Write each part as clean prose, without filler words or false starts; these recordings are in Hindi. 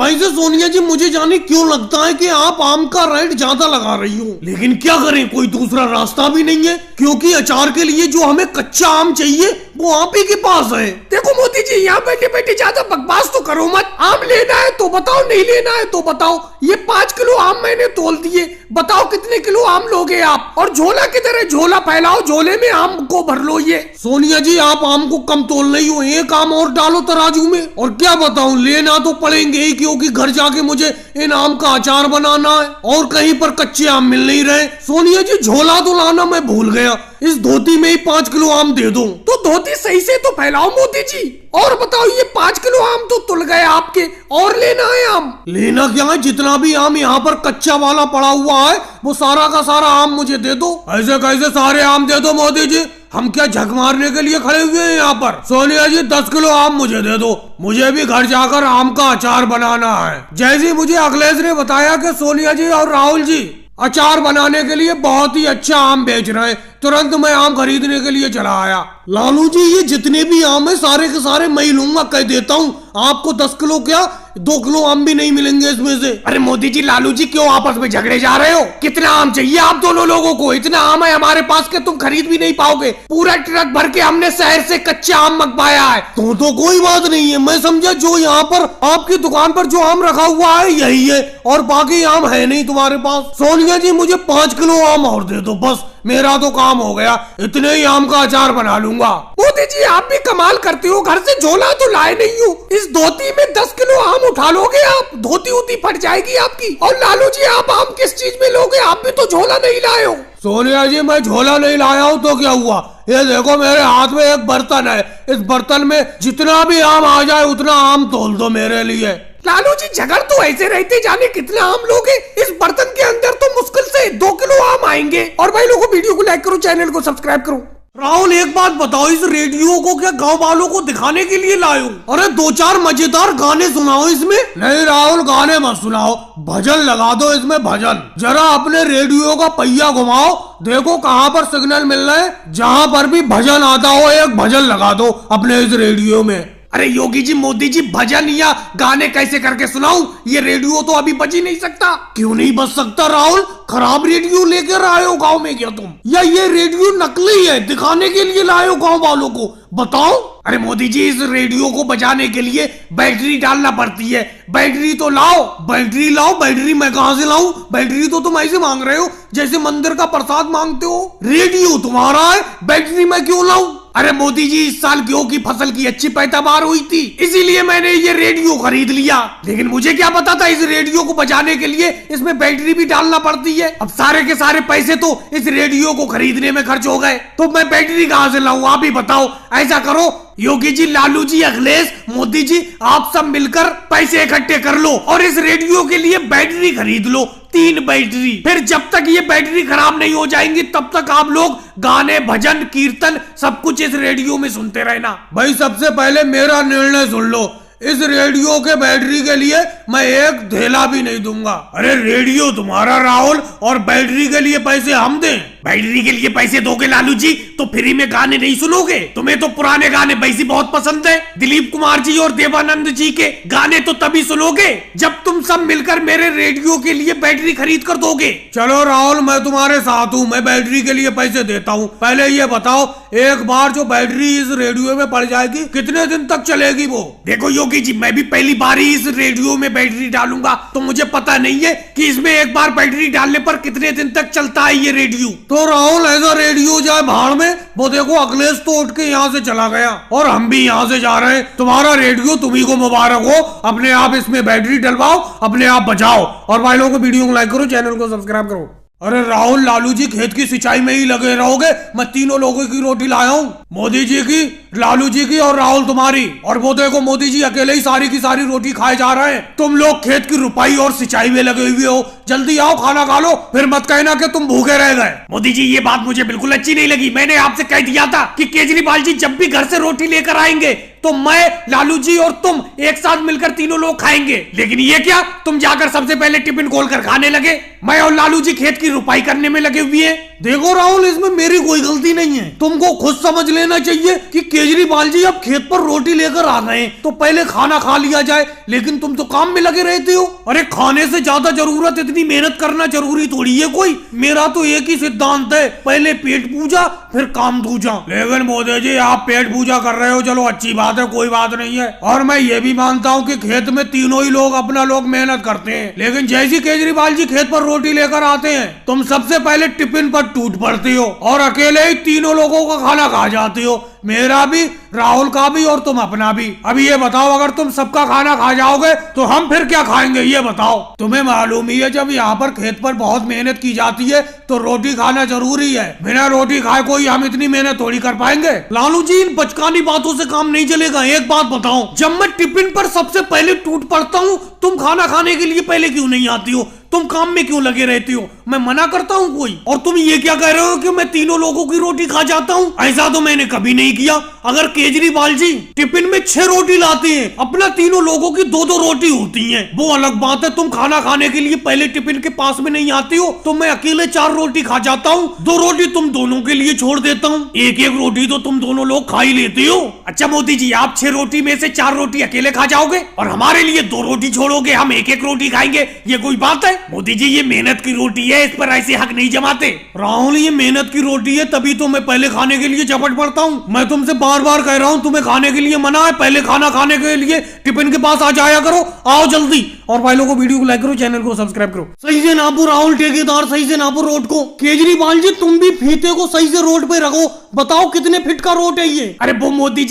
वैसे सोनिया जी मुझे जाने क्यों लगता है कि आप आम का रेट ज्यादा लगा रही हो, लेकिन क्या करें, कोई दूसरा रास्ता भी नहीं है, क्योंकि अचार के लिए जो हमें कच्चा आम चाहिए वो आप ही के पास है। देखो मोदी जी, यहाँ बैठे बैठे ज्यादा बकवास तो करो मत। आम लेना है तो बताओ, नहीं लेना है तो बताओ। ये 5 किलो आम मैंने तोल दिए, बताओ कितने किलो आम लोगे आप। और झोला किधर है, झोला फैलाओ, झोले में आम को भर लो। ये सोनिया जी आप आम को कम तोल रही हो, एक आम और डालो तराजू में। और क्या बताऊं, लेना तो पड़ेंगे ही, क्योंकि घर जाके मुझे इन आम का अचार बनाना है और कहीं पर कच्चे आम मिल नहीं रहे। सोनिया जी झोला तो लाना मैं भूल गया, इस धोती में ही 5 किलो आम दे दो। तो धोती सही से तो फैलाओ मोदी जी। और बताओ, ये 5 किलो आम तो तुल गए आपके, और लेना है आम? लेना क्या है, जितना भी आम यहाँ पर कच्चा वाला पड़ा हुआ है वो सारा का सारा आम मुझे दे दो। ऐसे कैसे सारे आम दे दो मोदी जी, हम क्या झक मारने के लिए खड़े हुए हैं यहाँ पर। सोनिया जी 10 किलो आम मुझे दे दो, मुझे भी घर जाकर आम का अचार बनाना है। जैसे मुझे अखिलेश ने बताया कि सोनिया जी और राहुल जी अचार बनाने के लिए बहुत ही अच्छा आम बेच रहे हैं, तुरंत मैं आम खरीदने के लिए चला आया। लालू जी ये जितने भी आम है सारे के सारे मैं ही लूंगा, कह देता हूँ आपको। 10 किलो क्या 2 किलो आम भी नहीं मिलेंगे इसमें से। अरे मोदी जी, लालू जी क्यों आपस में झगड़े जा रहे हो? कितना आम चाहिए आप दोनों लोगों को? इतना आम है हमारे पास के तुम खरीद भी नहीं पाओगे। पूरा ट्रक भर के हमने शहर से कच्चा आम मंगवाया है। तो कोई बात नहीं है, मैं समझा जो यहाँ पर आपकी दुकान पर जो आम रखा हुआ है यही है और बाकी आम है नहीं तुम्हारे पास। सोनिया जी मुझे 5 किलो आम और दे दो, बस मेरा तो काम हो गया, इतने ही आम का अचार बना लूंगा। मोदी जी आप भी कमाल करते हो, घर से झोला तो लाए नहीं हो, इस धोती में 10 किलो आम उठा लोगे आप? धोती उती फट जाएगी आपकी। और लालू जी आप आम किस चीज में लोगे, आप भी तो झोला नहीं लाए हो। सोनिया जी मैं झोला नहीं लाया हूँ तो क्या हुआ, ये देखो मेरे हाथ में एक बर्तन है, इस बर्तन में जितना भी आम आ जाए उतना आम तोल दो मेरे लिए। लालू जी झगड़ तो ऐसे रहते, जाने कितना आम लोगे। इस बर्तन के अंदर तो मुश्किल से 2 किलो आम आएंगे। और भाई लोगों वीडियो को लाइक करो, चैनल को सब्सक्राइब करो। राहुल एक बात बताओ, इस रेडियो को क्या गांव वालों को दिखाने के लिए लाए हो? अरे 2-4 मजेदार गाने सुनाओ इसमें। नहीं राहुल गाने मत सुनाओ, भजन लगा दो इसमें, भजन। जरा अपने रेडियो का पहिया घुमाओ, देखो कहाँ पर सिग्नल मिल रहे हैं, जहाँ पर भी भजन आता हो एक भजन लगा दो अपने इस रेडियो में। अरे योगी जी, मोदी जी, भजन या गाने कैसे करके सुनाऊं? ये रेडियो तो अभी बज ही नहीं सकता। क्यों नहीं बज सकता राहुल, खराब रेडियो लेकर आए हो गांव में क्या तुम, या ये रेडियो नकली है दिखाने के लिए लाए हो गांव वालों को, बताओ। अरे मोदी जी, इस रेडियो को बजाने के लिए बैटरी डालना पड़ती है, बैटरी तो लाओ। बैटरी लाओ, बैटरी मैं कहां से लाऊं? बैटरी तो तुम ऐसे मांग रहे हो जैसे मंदिर का प्रसाद मांगते हो। रेडियो तुम्हारा है, बैटरी मैं क्यों लाऊं? अरे मोदी जी, इस साल गेहूं की फसल की अच्छी पैदावार हुई थी, इसीलिए मैंने ये रेडियो खरीद लिया। लेकिन मुझे क्या पता था इस रेडियो को बजाने के लिए इसमें बैटरी भी डालना पड़ती है। अब सारे के सारे पैसे तो इस रेडियो को खरीदने में खर्च हो गए, तो मैं बैटरी कहां से लाऊं, आप ही बताओ। ऐसा करो योगी जी, लालू जी, अखिलेश, मोदी जी, आप सब मिलकर पैसे इकट्ठे कर लो और इस रेडियो के लिए बैटरी खरीद लो, 3 बैटरी। फिर जब तक ये बैटरी खराब नहीं हो जाएंगी तब तक आप लोग गाने, भजन, कीर्तन सब कुछ इस रेडियो में सुनते रहना। भाई सबसे पहले मेरा निर्णय सुन लो, इस रेडियो के बैटरी के लिए मैं एक धेला भी नहीं दूंगा। अरे रेडियो तुम्हारा राहुल, और बैटरी के लिए पैसे हम दें? बैटरी के लिए पैसे दोगे लालू जी तो फ्री में गाने नहीं सुनोगे? तुम्हें तो पुराने गाने वैसे बहुत पसंद है, दिलीप कुमार जी और देवानंद जी के गाने तो तभी सुनोगे जब तुम सब मिलकर मेरे रेडियो के लिए बैटरी खरीद कर दोगे। चलो राहुल मैं तुम्हारे साथ हूँ, मैं बैटरी के लिए पैसे देता हूँ। पहले ये बताओ, एक बार जो बैटरी इस रेडियो में पड़ जाएगी कितने दिन तक चलेगी वो? देखो योगी जी, मैं भी पहली बार ही इस रेडियो में बैटरी डालूंगा, तो मुझे पता नहीं है कि इसमें एक बार बैटरी डालने पर कितने दिन तक चलता है ये रेडियो। तो राहुल ऐसा रेडियो जाए भाड़ में, वो देखो अखिलेश तो उठ के यहाँ से चला गया और हम भी यहाँ से जा रहे हैं। तुम्हारा रेडियो तुम्ही को मुबारक हो, अपने आप इसमें बैटरी डलवाओ, अपने आप बचाओ। और भाई लोगों को वीडियो को लाइक करो, चैनल को सब्सक्राइब करो। अरे राहुल, लालू जी खेत की सिंचाई में ही लगे रहोगे, मैं 3 लोगों की रोटी लाया हूँ, मोदी जी की, लालू जी की और राहुल तुम्हारी। और वो देखो मोदी जी अकेले ही सारी की सारी रोटी खाए जा रहे हैं, तुम लोग खेत की रुपाई और सिंचाई में लगे हुए हो। जल्दी आओ खाना खा लो, फिर मत कहना कि तुम भूखे रह गए। मोदी जी ये बात मुझे बिल्कुल अच्छी नहीं लगी, मैंने आपसे कह दिया था कि केजरीवाल जी जब भी घर से रोटी लेकर आएंगे तो मैं, लालू जी और तुम एक साथ मिलकर तीनों लोग खाएंगे। लेकिन ये क्या, तुम जाकर सबसे पहले टिफिन खोलकर खाने लगे, मैं और लालू जी खेत की रुपाई करने में लगे हुए हैं। देखो राहुल, इसमें मेरी कोई गलती नहीं है। तुमको खुद समझ लेना चाहिए कि केजरीवाल जी अब खेत पर रोटी लेकर आ गए, तो पहले खाना खा लिया जाए। लेकिन तुम तो काम में लगे रहते हो। अरे खाने से ज्यादा जरूरत इतनी मेहनत करना जरूरी थोड़ी है कोई। मेरा तो एक ही सिद्धांत है, पहले पेट पूजा फिर काम दूजा। लेकिन मोदी जी आप पेट पूजा कर रहे हो, चलो अच्छी बात है, कोई बात नहीं है। और मैं ये भी मानता हूँ कि खेत में तीनों ही लोग अपना लोग मेहनत करते हैं। लेकिन जैसे केजरीवाल जी खेत पर रोटी लेकर आते हैं, तुम सबसे पहले टिफिन पर टूट पड़ते हो और अकेले ही तीनों लोगों का खाना खा जाते हो, मेरा भी, राहुल का भी और तुम अपना भी। अभी ये बताओ, अगर तुम सबका खाना खा जाओगे तो हम फिर क्या खाएंगे ये बताओ। तुम्हें मालूम ही है जब यहाँ पर खेत पर बहुत मेहनत की जाती है तो रोटी खाना जरूरी है। बिना रोटी खाए कोई हम इतनी मेहनत थोड़ी कर पाएंगे। लालू जी, इन बचकानी बातों से काम नहीं चलेगा। एक बात बताओ, जब मैं टिफिन पर सबसे पहले टूट पड़ता हूँ, तुम खाना खाने के लिए पहले क्यों नहीं आती हो? तुम काम में क्यों लगे रहती हो? मैं मना करता हूँ कोई? और तुम ये क्या कह रहे हो कि मैं तीनों लोगों की रोटी खा जाता हूँ? ऐसा तो मैंने कभी नहीं किया। अगर केजरीवाल जी टिफिन में 6 रोटी लाते हैं, अपना तीनों लोगों की 2-2 रोटी होती हैं, वो अलग बात है। तुम खाना खाने के लिए पहले टिफिन के पास में नहीं आती हो, तो मैं अकेले 4 रोटी खा जाता हूँ। 2 रोटी तुम दोनों के लिए छोड़ देता हूँ, एक रोटी तो तुम दोनों लोग खा ही लेते हो। अच्छा मोदी जी, आप 6 रोटी में से 4 रोटी अकेले खा जाओगे और हमारे लिए 2 रोटी छोड़ोगे, हम 1-1 रोटी खाएंगे, ये कोई बात है? मोदी जी, ये मेहनत की रोटी है, इस पर ऐसे हक नहीं जमाते। राहुल, ये मेहनत की रोटी है, तभी तो मैं पहले खाने के लिए झपट पड़ता हूँ। मैं तुमसे बार बार कह रहा हूँ, तुम्हें खाने के लिए मना है, पहले खाना खाने के लिए टिफिन के पास आ जाया करो। आओ जल्दी। और भाई लोगों को वीडियो को लाइक करो, चैनल को सब्सक्राइब करो। सही से नापो राहुल, ठेकेदार सही से नापो रोड को। केजरीवाल जी, तुम भी फीते को सही से रोड पे रखो। बताओ कितने फीट का रोड है ये? अरे वो मोदी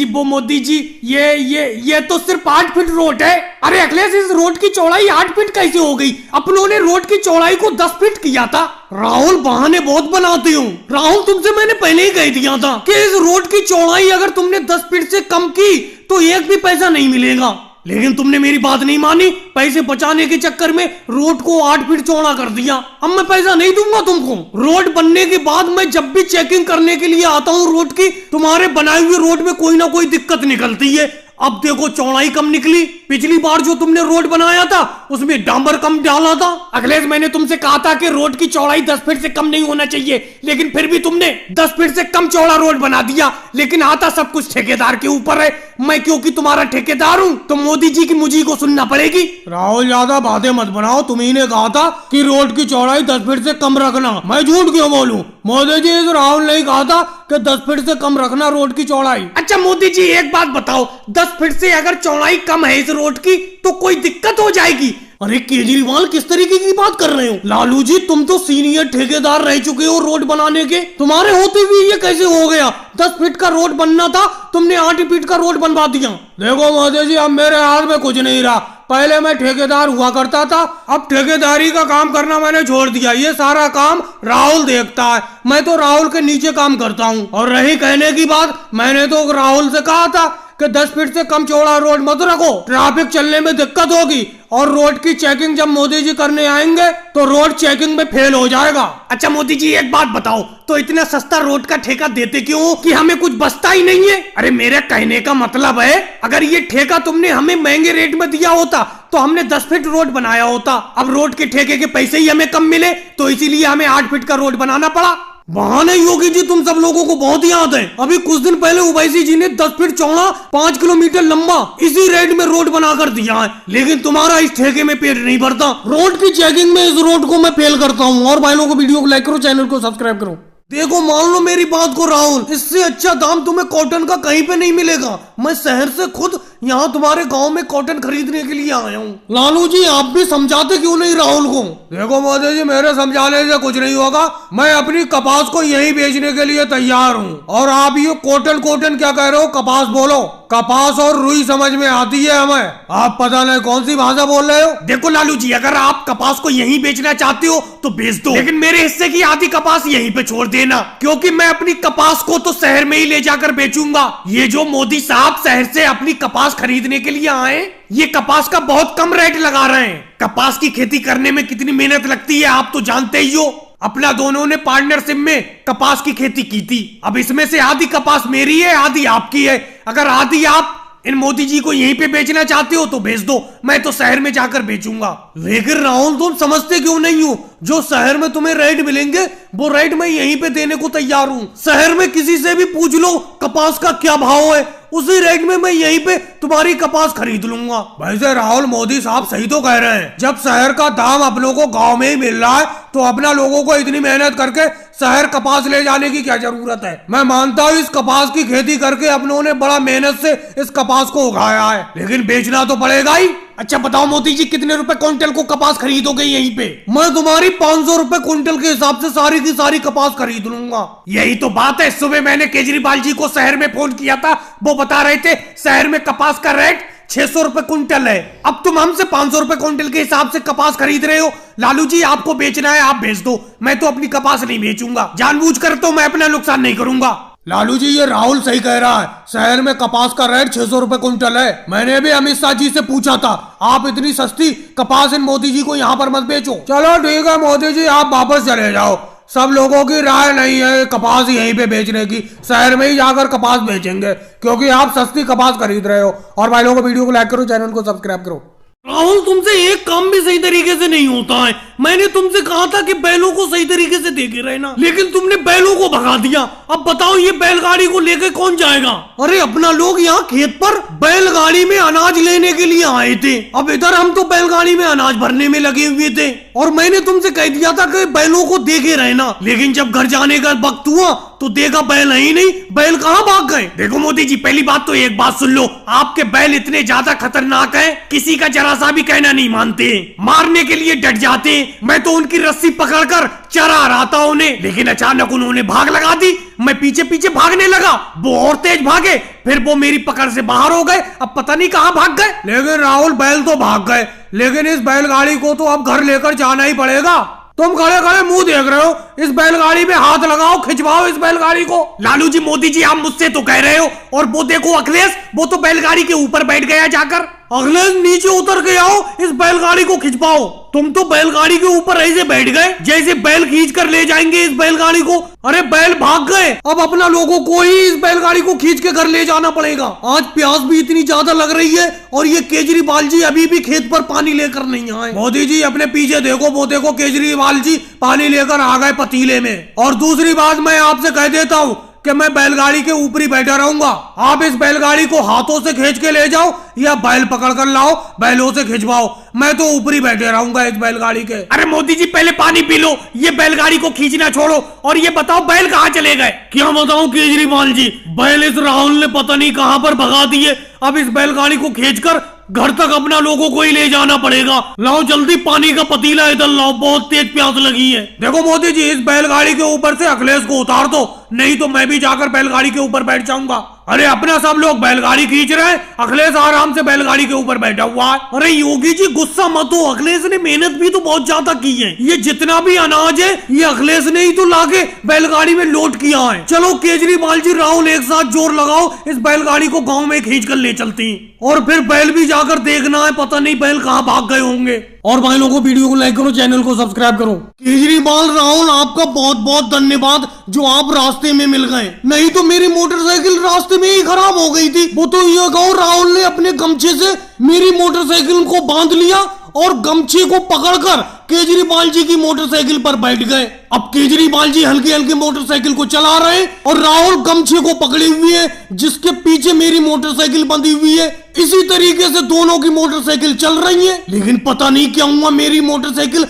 जी, ये तो सिर्फ 8 फीट रोड है। अरे अखिलेश, इस रोड की चौड़ाई 8 फीट कैसे हो गई? अपनों ने रोड की चौड़ाई को 10 फीट किया था। राहुल, बहाने बहुत बनाते हो। राहुल, तुमसे मैंने पहले ही कह दिया था कि इस रोड की चौड़ाई अगर तुमने 10 फीट से कम की तो एक भी पैसा नहीं मिलेगा। लेकिन तुमने मेरी बात नहीं मानी, पैसे बचाने के चक्कर में रोड को 8 फीट चौड़ा कर दिया। अब मैं पैसा नहीं दूंगा तुमको। रोड बनने के बाद मैं जब भी चेकिंग करने के लिए आता हूँ रोड की, तुम्हारे बनाए हुए रोड में कोई ना कोई दिक्कत निकलती है। अब देखो चौड़ाई कम निकली। पिछली बार जो तुमने रोड बनाया था उसमें डांबर कम डाला था। अखिलेश, मैंने तुमसे कहा था कि रोड की चौड़ाई 10 फीट से कम नहीं होना चाहिए, लेकिन फिर भी तुमने 10 फीट से कम चौड़ा रोड बना दिया। लेकिन आता सब कुछ ठेकेदार के ऊपर है। मैं क्योंकि तुम्हारा ठेकेदार हूँ तो मोदी जी की मुझी को सुनना पड़ेगी। राहुल, ज्यादा बातें मत बनाओ। तुम्ही ने कहा था कि रोड की चौड़ाई 10 फीट से कम रखना। मैं झूठ क्यों बोलूं? मोदी जी, राहुल ने कहा था कि 10 फीट से कम रखना रोड की चौड़ाई। अच्छा मोदी जी, एक बात बताओ, 10 फीट से अगर चौड़ाई कम है इस रोड की तो कोई दिक्कत हो जाएगी? अरे केजरीवाल, किस तरीके की बात कर रहे हो? लालू जी, तुम तो सीनियर ठेकेदार रह चुके हो रोड बनाने के, तुम्हारे होते हुए ये कैसे हो गया? 10 फीट का रोड बनना था, तुमने 8 फीट का रोड बनवा दिया। देखो मोदी जी, अब मेरे हाथ में कुछ नहीं रहा। पहले मैं ठेकेदार हुआ करता था, अब ठेकेदारी का काम करना मैंने छोड़ दिया। ये सारा काम राहुल देखता है, मैं तो राहुल के नीचे काम करता हूँ। और रही कहने की बात, मैंने तो राहुल से कहा था कि 10 फीट से कम चौड़ा रोड मत रखो, ट्रैफिक चलने में दिक्कत होगी। और रोड की चेकिंग जब मोदी जी करने आएंगे तो रोड चेकिंग में फेल हो जाएगा। अच्छा मोदी जी, एक बात बताओ, तो इतना सस्ता रोड का ठेका देते क्यों हो कि हमें कुछ बचता ही नहीं है? अरे मेरे कहने का मतलब है, अगर ये ठेका तुमने हमें महंगे रेट में दिया होता तो हमने 10 फीट रोड बनाया होता। अब रोड के ठेके के पैसे ही हमें कम मिले तो इसीलिए हमें 8 फीट का रोड बनाना पड़ा। बहाने योगी जी, तुम सब लोगों को बहुत याद है। अभी कुछ दिन पहले ओवैसी जी ने 10 फीट चौड़ा 5 किलोमीटर लंबा इसी रेट में रोड बना कर दिया है, लेकिन तुम्हारा इस ठेके में पेट नहीं भरता। रोड की चेकिंग में इस रोड को मैं फेल करता हूँ। और भाई लोगों को वीडियो को लाइक करो, चैनल को सब्सक्राइब करो। देखो, मान लो मेरी बात को राहुल, इससे अच्छा दाम तुम्हें कॉटन का कहीं पे नहीं मिलेगा। मैं शहर से खुद यहाँ तुम्हारे गांव में कॉटन खरीदने के लिए आया हूँ। लालू जी, आप भी समझाते क्यों नहीं राहुल को? देखो मोदी जी, मेरे समझाने से कुछ नहीं होगा। मैं अपनी कपास को यहीं बेचने के लिए तैयार हूँ। और आप ये कॉटन क्या कह रहे हो? कपास बोलो। कपास और रुई समझ में आती है हमें, आप पता नहीं कौन सी भाषा बोल रहे हो। देखो लालू जी, अगर आप कपास को यहीं बेचना चाहते हो तो बेच दो, लेकिन मेरे हिस्से की आधी कपास यहीं पे छोड़ देना, क्योंकि मैं अपनी कपास को तो शहर में ही ले जाकर बेचूंगा। ये जो मोदी साहब शहर से अपनी कपास खरीदने के लिए आए, ये कपास का बहुत कम रेट लगा रहे हैं। कपास की खेती करने में कितनी मेहनत लगती है आप तो जानते ही हो। अपना दोनों ने पार्टनरशिप में कपास की खेती की थी। अब इसमें से आधी कपास मेरी है, आधी आपकी है। अगर आधी आप इन मोदी जी को यहीं पे बेचना चाहते हो तो बेच दो, मैं तो शहर में जाकर बेचूंगा। लेकिन राहुल तुम समझते क्यों नहीं हो, जो शहर में तुम्हें रेट मिलेंगे वो रेट मैं यहीं पे देने को तैयार हूँ। शहर में किसी से भी पूछ लो कपास का क्या भाव है, उसी रेट में मैं यहीं पे तुम्हारी कपास खरीद लूंगा। वैसे राहुल मोदी साहब सही तो कह रहे हैं, जब शहर का दाम अपनों को गांव में ही मिल रहा है तो अपना लोगों को इतनी मेहनत करके शहर कपास ले जाने की क्या जरूरत है। मैं मानता हूँ इस कपास की खेती करके अपनों ने बड़ा मेहनत से इस कपास को उगाया है, लेकिन बेचना तो पड़ेगा ही। अच्छा बताओ मोदी जी कितने रुपए क्विंटल को कपास खरीदोगे यहीं पे? मैं तुम्हारी 500 रुपए क्विंटल के हिसाब से सारी की सारी कपास खरीद लूंगा। यही तो बात है, सुबह मैंने केजरीवाल जी को शहर में फोन किया था, वो बता रहे थे शहर में कपास का रेट 600 रुपए क्विंटल है। अब तुम हमसे 500 रुपए क्विंटल के हिसाब से कपास खरीद रहे हो। लालू जी आपको बेचना है आप बेच दो, मैं तो अपनी कपास नहीं बेचूंगा, जानबूझकर तो मैं अपना नुकसान नहीं करूंगा। लालू जी ये राहुल सही कह रहा है, शहर में कपास का रेट 600 रुपए क्विंटल है। मैंने भी अमित शाह जी से पूछा था, आप इतनी सस्ती कपास इन मोदी जी को यहाँ पर मत बेचो। चलो ठीक है मोदी जी आप वापस चले जाओ, सब लोगों की राय नहीं है कपास यहीं पे बेचने की, शहर में ही जाकर कपास बेचेंगे क्योंकि आप सस्ती कपास खरीद रहे हो। और भाई लोगों वीडियो को लाइक करो, चैनल को सब्सक्राइब करो। राहुल तुमसे एक काम भी सही तरीके से नहीं होता है। मैंने तुमसे कहा था कि बैलों को सही तरीके से देखे रहना, लेकिन तुमने बैलों को भगा दिया। अब बताओ ये बैलगाड़ी को लेकर कौन जाएगा? अरे अपना लोग यहाँ खेत पर बैलगाड़ी में अनाज लेने के लिए आए थे, अब इधर हम तो बैलगाड़ी में अनाज भरने में लगे हुए थे और मैंने तुमसे कह दिया था कि बैलों को देखे रहना, लेकिन जब घर जाने का वक्त हुआ तो देखा बैल ही नहीं, बैल कहाँ भाग गए। देखो मोदी जी पहली बात तो एक बात सुन लो, आपके बैल इतने ज्यादा खतरनाक हैं, किसी का जरा सा भी कहना नहीं मानते, मारने के लिए डट जाते। मैं तो उनकी रस्सी पकड़कर चरा रहा था उन्हें, लेकिन अचानक उन्होंने भाग लगा दी। मैं पीछे पीछे भागने लगा, वो और तेज भागे, फिर वो मेरी पकड़ से बाहर हो गए, अब पता नहीं कहाँ भाग गए। लेकिन राहुल बैल तो भाग गए, लेकिन इस बैलगाड़ी को तो अब घर लेकर जाना ही पड़ेगा। तुम खड़े खड़े मुंह देख रहे हो, इस बैलगाड़ी में हाथ लगाओ, खिंचवाओ इस बैलगाड़ी को। लालू जी मोदी जी आप मुझसे तो कह रहे हो, और वो देखो अखिलेश वो तो बैलगाड़ी के ऊपर बैठ गया जाकर। अखिलेश नीचे उतर के आओ, इस बैलगाड़ी को खिंचवाओ। तुम तो बैलगाड़ी के ऊपर ऐसे बैठ गए जैसे बैल खींच कर ले जाएंगे इस बैलगाड़ी को। अरे बैल भाग गए, अब अपना लोगों को ही इस बैलगाड़ी को खींच के घर ले जाना पड़ेगा। आज प्यास भी इतनी ज्यादा लग रही है और ये केजरीवाल जी अभी भी खेत पर पानी लेकर नहीं आए। मोदी जी अपने पीछे देखो, वो देखो केजरीवाल जी पानी लेकर आ गए पतीले में। और दूसरी बात मैं आपसे कह देता हूँ कि मैं बैलगाड़ी के ऊपर ही बैठा रहूंगा, आप इस बैलगाड़ी को हाथों से खींच के ले जाओ या बैल पकड़ कर लाओ, बैलों से खिंचवाओ, मैं तो ऊपर ही बैठे रहूंगा इस बैलगाड़ी के। अरे मोदी जी पहले पानी पी लो, ये बैलगाड़ी को खींचना छोड़ो और ये बताओ बैल कहाँ चले गए? क्या बताऊं केजरीवाल जी, बैल इस राहुल ने पता नहीं कहां पर भगा दिए। अब इस बैलगाड़ी को खींचकर घर तक अपना लोगों को ही ले जाना पड़ेगा। लाओ जल्दी पानी का पतीला इधर लाओ, बहुत तेज प्यास लगी है। देखो मोदी जी इस बैलगाड़ी के ऊपर से अखिलेश को उतार दो, नहीं तो मैं भी जाकर बैलगाड़ी के ऊपर बैठ जाऊंगा। अरे अपना सब लोग बैलगाड़ी खींच रहे हैं, अखिलेश आराम से बैलगाड़ी के ऊपर बैठा हुआ है। अरे योगी जी गुस्सा मत हो, अखिलेश ने मेहनत भी तो बहुत ज्यादा की है। ये जितना भी अनाज है ये अखिलेश ने ही तो लाके बैलगाड़ी में लोड किया है। चलो केजरीवाल जी राहुल एक साथ जोर लगाओ, इस बैलगाड़ी को गाँव में खींच कर ले चलती और फिर बैल भी जाकर देखना है, पता नहीं बैल कहाँ भाग गए होंगे। और भाई लोगों वीडियो को लाइक करो, चैनल को सब्सक्राइब करो। केजरीवाल राहुल आपका बहुत बहुत धन्यवाद जो आप रास्ते में मिल गए, नहीं तो मेरी मोटरसाइकिल रास्ते में ही खराब हो गई थी। वो तो ये कहो राहुल ने अपने गमछे से मेरी मोटरसाइकिल को बांध लिया और गमछे को पकड़कर केजरीवाल जी की मोटरसाइकिल पर बैठ गए। अब केजरीवाल जी हल्की हल्की मोटरसाइकिल को चला रहे हैं और राहुल गमछे को पकड़े हुए है जिसके पीछे मेरी मोटरसाइकिल बंधी हुई है। इसी तरीके से दोनों की मोटरसाइकिल चल रही है, लेकिन पता नहीं क्या हुआ मेरी मोटरसाइकिल,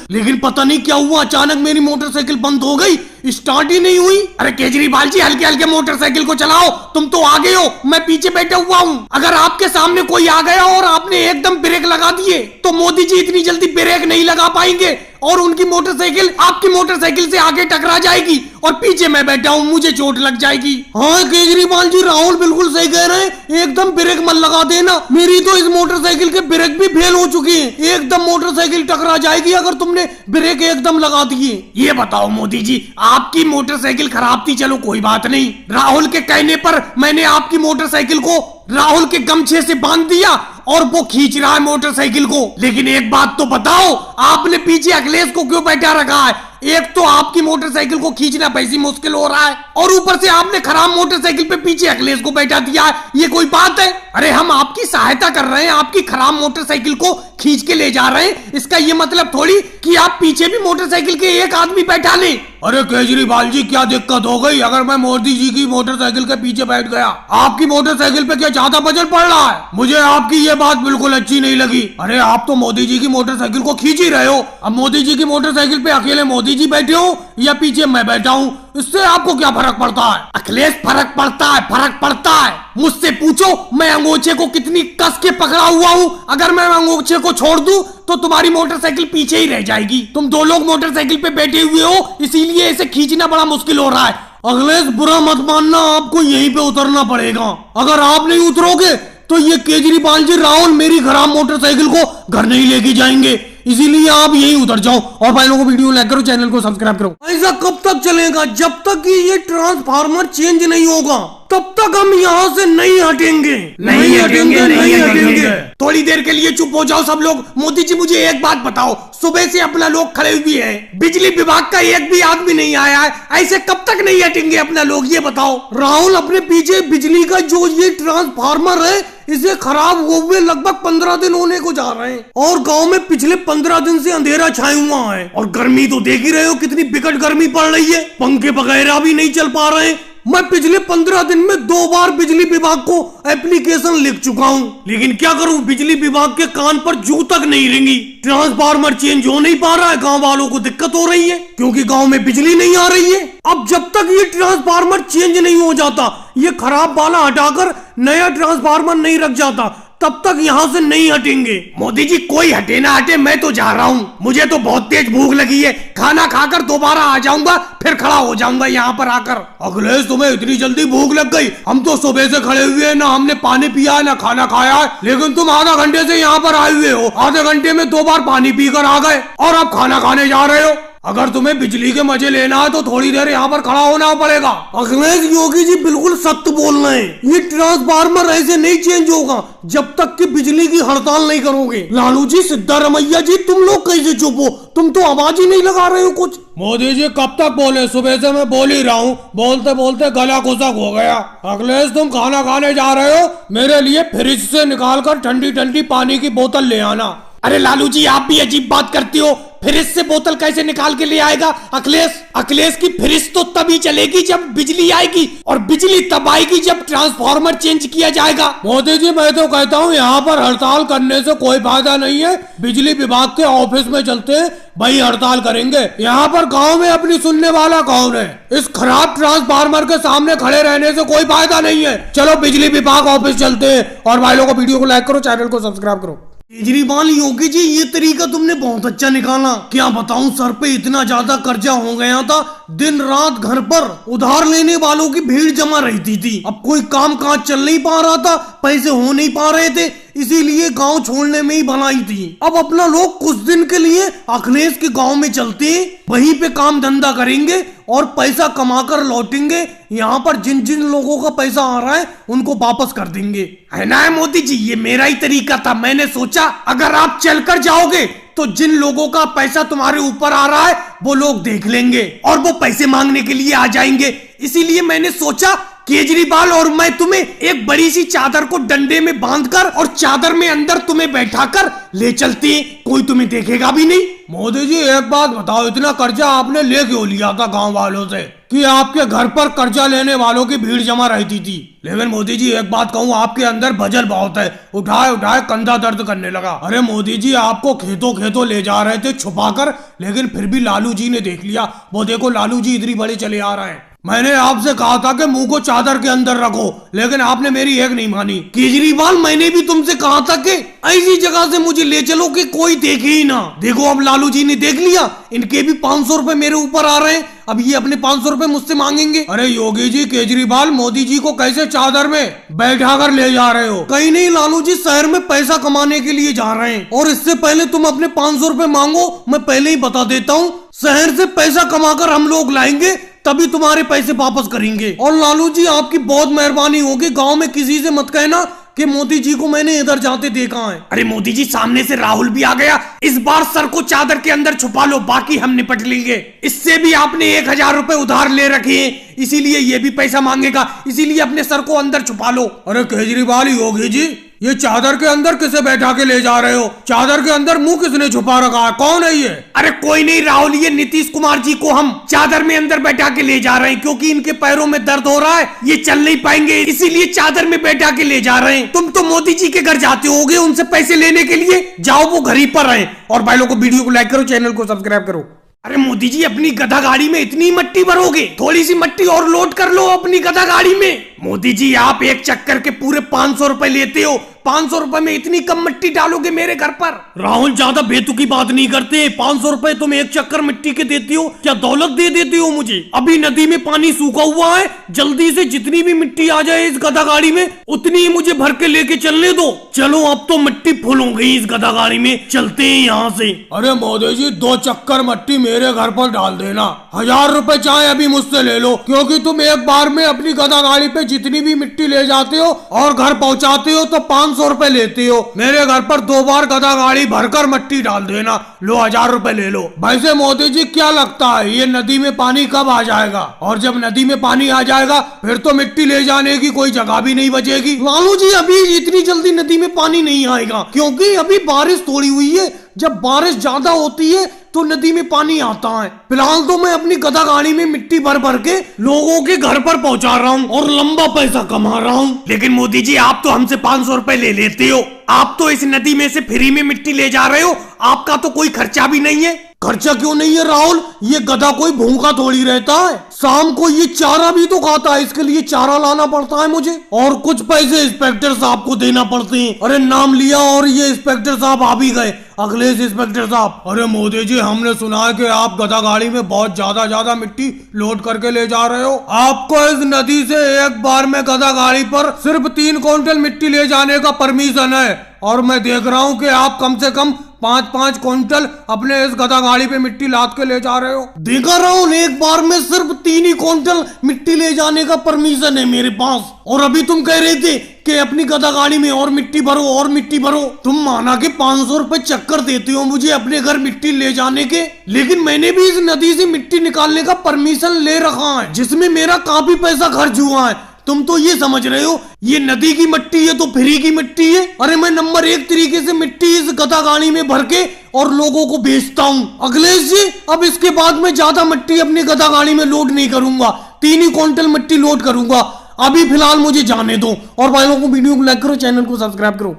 अचानक मेरी मोटरसाइकिल बंद हो गई, स्टार्ट ही नहीं हुई। अरे केजरीवाल जी हल्के हल्के मोटरसाइकिल को चलाओ, तुम तो आगे हो, मैं पीछे बैठा हुआ हूँ। अगर आपके सामने कोई आ गया और आपने एकदम ब्रेक लगा दिए तो मोदी जी इतनी जल्दी ब्रेक नहीं लगा पाएंगे और उनकी मोटरसाइकिल आपकी मोटरसाइकिल से आगे टकरा जाएगी और पीछे मैं बैठा हूँ, मुझे चोट लग जाएगी। हाँ केजरीवाल जी राहुल बिल्कुल सही कह रहे हैं, एकदम ब्रेक मत लगा देना, मेरी तो इस मोटरसाइकिल के ब्रेक भी फेल हो चुकी है, एकदम मोटरसाइकिल टकरा जाएगी अगर तुमने ब्रेक एकदम लगा दिए। ये बताओ मोदी जी आपकी मोटरसाइकिल खराब थी, चलो कोई बात नहीं, राहुल के कहने पर मैंने आपकी मोटरसाइकिल को राहुल के गमछे से बांध दिया और वो खींच रहा है मोटरसाइकिल को। लेकिन एक बात तो बताओ, आपने पीछे अखिलेश को क्यों बैठा रखा है? एक तो आपकी मोटरसाइकिल को खींचना वैसी मुश्किल हो रहा है और ऊपर से आपने खराब मोटरसाइकिल पे पीछे अखिलेश को बैठा दिया है। ये कोई बात है? अरे हम आपकी सहायता कर रहे हैं, आपकी खराब मोटरसाइकिल को खींच के ले जा रहे हैं। इसका ये मतलब थोड़ी कि आप पीछे भी मोटरसाइकिल के एक आदमी बैठा लें। अरे केजरीवाल जी, क्या दिक्कत हो गई अगर मैं मोदी जी की मोटरसाइकिल के पीछे बैठ गया? आपकी मोटरसाइकिल पे क्या ज्यादा वजन पड़ रहा है? मुझे आपकी ये बात बिल्कुल अच्छी नहीं लगी। अरे आप तो मोदी जी की मोटरसाइकिल को खींच ही रहे हो। अब मोदी जी की मोटरसाइकिल पे अकेले मोदी जी बैठे हो या पीछे मैं बैठा हूँ, इससे आपको क्या फर्क पड़ता है? अखिलेश, फर्क पड़ता है, फर्क पड़ता है। मुझसे पूछो मैं अंगोछे को कितनी कस के पकड़ा हुआ हूँ। अगर मैं अंगोछे को छोड़ दूं तो तुम्हारी मोटरसाइकिल पीछे ही रह जाएगी। तुम दो लोग मोटरसाइकिल पे बैठे हुए हो, इसीलिए इसे खींचना बड़ा मुश्किल हो रहा है। अखिलेश, बुरा मत मानना, आपको यहीं पे उतरना पड़ेगा। अगर आप नहीं उतरोगे तो ये केजरीवाल जी, राहुल मेरी खराब मोटरसाइकिल को घर नहीं लेके जाएंगे, इसीलिए आप यहीं उतर जाओ। और भाई लोगों को वीडियो लाइक करो, चैनल को सब्सक्राइब करो। ऐसा कब तक चलेगा? जब तक कि ये ट्रांसफार्मर चेंज नहीं होगा तब तक हम यहाँ से नहीं हटेंगे। नहीं हटेंगे। थोड़ी देर के लिए चुप हो जाओ सब लोग। मोदी जी, मुझे एक बात बताओ, सुबह से अपना लोग खड़े हुए हैं, बिजली विभाग का एक भी आदमी नहीं आया है, ऐसे कब तक नहीं हटेंगे अपना लोग, ये बताओ। राहुल, अपने पीछे बिजली का जो ये ट्रांसफार्मर है, इसे खराब हुए लगभग 15 दिन होने को जा रहे हैं और गांव में पिछले 15 दिन से अंधेरा छाया हुआ है। और गर्मी तो देख ही रहे हो कितनी विकट गर्मी पड़ रही है, पंखे वगैरह भी नहीं चल पा रहे हैं। मैं पिछले 15 दिन में 2 बार बिजली विभाग को एप्लीकेशन लिख चुका हूँ, लेकिन क्या करूँ, बिजली विभाग के कान पर जू तक नहीं रेंगी। ट्रांसफार्मर चेंज हो नहीं पा रहा है, गांव वालों को दिक्कत हो रही है क्योंकि गांव में बिजली नहीं आ रही है। अब जब तक ये ट्रांसफार्मर चेंज नहीं हो जाता, ये खराब वाला हटाकर नया ट्रांसफार्मर नहीं रख जाता, तब तक यहाँ से नहीं हटेंगे। मोदी जी, कोई हटे ना हटे, मैं तो जा रहा हूँ। मुझे तो बहुत तेज भूख लगी है, खाना खाकर दोबारा आ जाऊंगा, फिर खड़ा हो जाऊंगा यहाँ पर आकर। अखिलेश, तुम्हें इतनी जल्दी भूख लग गई? हम तो सुबह से खड़े हुए हैं, ना हमने पानी पिया है ना खाना खाया है, लेकिन तुम आधा घंटे से यहाँ पर आए हुए हो। आधे घंटे में 2 बार पानी पीकर आ गए और अब खाना खाने जा रहे हो। अगर तुम्हें बिजली के मजे लेना है तो थोड़ी देर यहाँ पर खड़ा होना पड़ेगा। अखिलेश, योगी जी बिल्कुल सत्य बोल रहे हैं, ये ट्रांसफार्मर ऐसे नहीं चेंज होगा जब तक कि बिजली की हड़ताल नहीं करोगे। लालू जी, सिद्धारमैया जी, तुम लोग कैसे चुप हो? तुम तो आवाज ही नहीं लगा रहे हो कुछ। मोदी जी, कब तक बोले? सुबह से मैं बोल ही रहा हूँ, बोलते बोलते गला खुशक हो गया। अखिलेश, तुम खाना खाने जा रहे हो, मेरे लिए फ्रिज से निकाल कर ठंडी ठंडी पानी की बोतल ले आना। अरे लालू जी, आप भी अजीब बात करते हो। फ्रिज से बोतल कैसे निकाल के ले आएगा अखिलेश की फ्रिज तो तभी चलेगी जब बिजली आएगी, और बिजली तब आएगी जब ट्रांसफार्मर चेंज किया जाएगा। मोदी जी, मैं तो कहता हूँ यहाँ पर हड़ताल करने से कोई फायदा नहीं है। बिजली विभाग के ऑफिस में चलते हैं, वही हड़ताल करेंगे। यहाँ पर गाँव में अपनी सुनने वाला कौन है? इस खराब ट्रांसफार्मर के सामने खड़े रहने से कोई फायदा नहीं है। चलो बिजली विभाग ऑफिस चलते हैं। और भाई लोगों को वीडियो को लाइक करो, चैनल को सब्सक्राइब करो। केजरीवाल, योगी जी, ये तरीका तुमने बहुत अच्छा निकाला। क्या बताऊं, सर पे इतना ज्यादा कर्जा हो गया था, दिन रात घर पर उधार लेने वालों की भीड़ जमा रहती थी। अब कोई काम काज चल नहीं पा रहा था, पैसे हो नहीं पा रहे थे, इसीलिए गांव छोड़ने में ही बनाई थी। अब अपना लोग कुछ दिन के लिए अखिलेश के गांव में चलते हैं, वहीं पे काम धंधा करेंगे और पैसा कमाकर लौटेंगे। यहाँ पर जिन जिन लोगों का पैसा आ रहा है उनको वापस कर देंगे, है ना मोदी जी? ये मेरा ही तरीका था। मैंने सोचा अगर आप चलकर जाओगे तो जिन लोगों का पैसा तुम्हारे ऊपर आ रहा है वो लोग देख लेंगे और वो पैसे मांगने के लिए आ जाएंगे। इसीलिए मैंने सोचा केजरीवाल और मैं तुम्हें एक बड़ी सी चादर को डंडे में बांधकर और चादर में अंदर तुम्हें बैठाकर ले चलते हैं, कोई तुम्हें देखेगा भी नहीं। मोदी जी, एक बात बताओ, इतना कर्जा आपने ले क्यों लिया था गांव वालों से कि आपके घर पर कर्जा लेने वालों की भीड़ जमा रहती थी? लेकिन मोदी जी, एक बात कहूँ, आपके अंदर वजन बहुत है, उठाए उठाए कंधा दर्द करने लगा। अरे मोदी जी, आपको खेतों खेतों ले जा रहे थे छुपाकर, लेकिन फिर भी लालू जी ने देख लिया। वो देखो, लालू जी इतनी बड़े चले आ रहे हैं। मैंने आपसे कहा था कि मुंह को चादर के अंदर रखो, लेकिन आपने मेरी एक नहीं मानी। केजरीवाल, मैंने भी तुमसे कहा था कि ऐसी जगह से मुझे ले चलो कि कोई देखे ही ना। देखो, अब लालू जी ने देख लिया, इनके भी 500 रुपए मेरे ऊपर आ रहे हैं, अब ये अपने 500 रुपए मुझसे मांगेंगे। अरे योगी जी, केजरीवाल मोदी जी को कैसे चादर में बैठा कर ले जा रहे हो? कहीं नहीं लालू जी, शहर में पैसा कमाने के लिए जा रहे हैं, और इससे पहले तुम अपने 500 रुपए मांगो, मैं पहले ही बता देता हूँ। शहर से पैसा कमाकर हम लोग लाएंगे, तभी तुम्हारे पैसे वापस करेंगे। और लालू जी, आपकी बहुत मेहरबानी होगी, गांव में किसी से मत कहना कि मोदी जी को मैंने इधर जाते देखा है। अरे मोदी जी, सामने से राहुल भी आ गया। इस बार सर को चादर के अंदर छुपा लो, बाकी हम निपट लेंगे। इससे भी आपने 1000 रुपए उधार ले रखे हैं, इसीलिए ये भी पैसा मांगेगा, इसीलिए अपने सर को अंदर छुपा लो। अरे केजरीवाल योगी जी, ये चादर के अंदर किसे बैठा के ले जा रहे हो? चादर के अंदर मुंह किसने छुपा रखा है? कौन है ये? अरे कोई नहीं राहुल, ये नीतीश कुमार जी को हम चादर में अंदर बैठा के ले जा रहे हैं, क्योंकि इनके पैरों में दर्द हो रहा है, ये चल नहीं पाएंगे, इसीलिए चादर में बैठा के ले जा रहे हैं। तुम तो मोदी जी के घर जाते होगे उनसे पैसे लेने के लिए, जाओ वो घर ही पर हैं। और भाई लोगों को वीडियो को लाइक करो, चैनल को सब्सक्राइब करो। अरे मोदी जी, अपनी गधा गाड़ी में इतनी मट्टी भरोगे? थोड़ी सी मट्टी और लोड कर लो अपनी गधा गाड़ी में। मोदी जी, आप एक चक्कर के पूरे 500 रुपए लेते हो, 500 रुपए में इतनी कम मिट्टी डालोगे मेरे घर पर? राहुल, ज्यादा बेतुकी बात नहीं करते। 500 रुपए तुम एक चक्कर मिट्टी के देती हो, क्या दौलत दे देती हो मुझे? अभी नदी में पानी सूखा हुआ है, जल्दी से जितनी भी मिट्टी आ जाए इस गधा गाड़ी में उतनी ही मुझे भर के लेके चलने दो। चलो, अब तो मिट्टी फुल हो गई इस गधा गाड़ी में, चलते हैं यहाँ से। अरे मोदी जी, 2 चक्कर मिट्टी मेरे घर पर डाल देना। 1000 रुपए चाहे अभी मुझसे ले लो, क्योंकि तुम एक बार में अपनी गधा गाड़ी पे जितनी भी मिट्टी ले जाते हो और घर पहुँचाते हो तो 500 रुपए लेते हो। मेरे घर पर 2 बार गधा गाड़ी भरकर मिट्टी डाल देना। लो, 1000 रुपए ले लो। वैसे मोदी जी, क्या लगता है ये नदी में पानी कब आ जाएगा? और जब नदी में पानी आ जाएगा फिर तो मिट्टी ले जाने की कोई जगह भी नहीं बचेगी। लालू जी, अभी इतनी जल्दी नदी में पानी नहीं आएगा, क्योंकि अभी बारिश थोड़ी हुई है। जब बारिश ज्यादा होती है तो नदी में पानी आता है। फिलहाल तो मैं अपनी गधा गाड़ी में मिट्टी भर भर के लोगों के घर पर पहुंचा रहा हूँ और लंबा पैसा कमा रहा हूँ। लेकिन मोदी जी, आप तो हमसे 500 रुपए ले लेते हो, आप तो इस नदी में से फ्री में मिट्टी ले जा रहे हो, आपका तो कोई खर्चा भी नहीं है। खर्चा क्यों नहीं है राहुल? ये गधा कोई भूखा थोड़ी रहता है, शाम को ये चारा भी तो खाता है, इसके लिए चारा लाना पड़ता है मुझे, और कुछ पैसे इंस्पेक्टर साहब को देना पड़ते हैं। अरे नाम लिया और ये इंस्पेक्टर साहब आ भी गए, अखिलेश इंस्पेक्टर साहब। अरे मोदी जी, हमने सुना है कि आप गधा गाड़ी में बहुत ज्यादा मिट्टी लोड करके ले जा रहे हो। आपको इस नदी से एक बार में गधा गाड़ी पर सिर्फ 3 क्विंटल मिट्टी ले जाने का परमिशन है, और मैं देख रहा हूँ कि आप कम से कम 5-5 क्विंटल अपने इस गधा गाड़ी पे मिट्टी लाद के ले जा रहे हो। देखा राहुल, एक बार में सिर्फ 3 ही क्विंटल मिट्टी ले जाने का परमिशन है मेरे पास, और अभी तुम कह रहे थे कि अपनी गधा गाड़ी में और मिट्टी भरो और मिट्टी भरो। तुम माना कि 500 रुपए चक्कर देते हो मुझे अपने घर मिट्टी ले जाने के, लेकिन मैंने भी इस नदी से मिट्टी निकालने का परमिशन ले रखा है, जिसमें मेरा काफी पैसा खर्च हुआ है। तुम तो ये समझ रहे हो ये नदी की मिट्टी है तो फ्री की मिट्टी है? अरे मैं नंबर 1 तरीके से मिट्टी इस गधा गाड़ी में भर के और लोगों को बेचता हूँ। अखिलेश जी, अब इसके बाद मैं ज्यादा मिट्टी अपनी गधा गाड़ी में लोड नहीं करूंगा, 3 ही क्विंटल मिट्टी लोड करूंगा। अभी फिलहाल मुझे जाने दो, और भाइयों को वीडियो को लाइक करो, चैनल को सब्सक्राइब करो।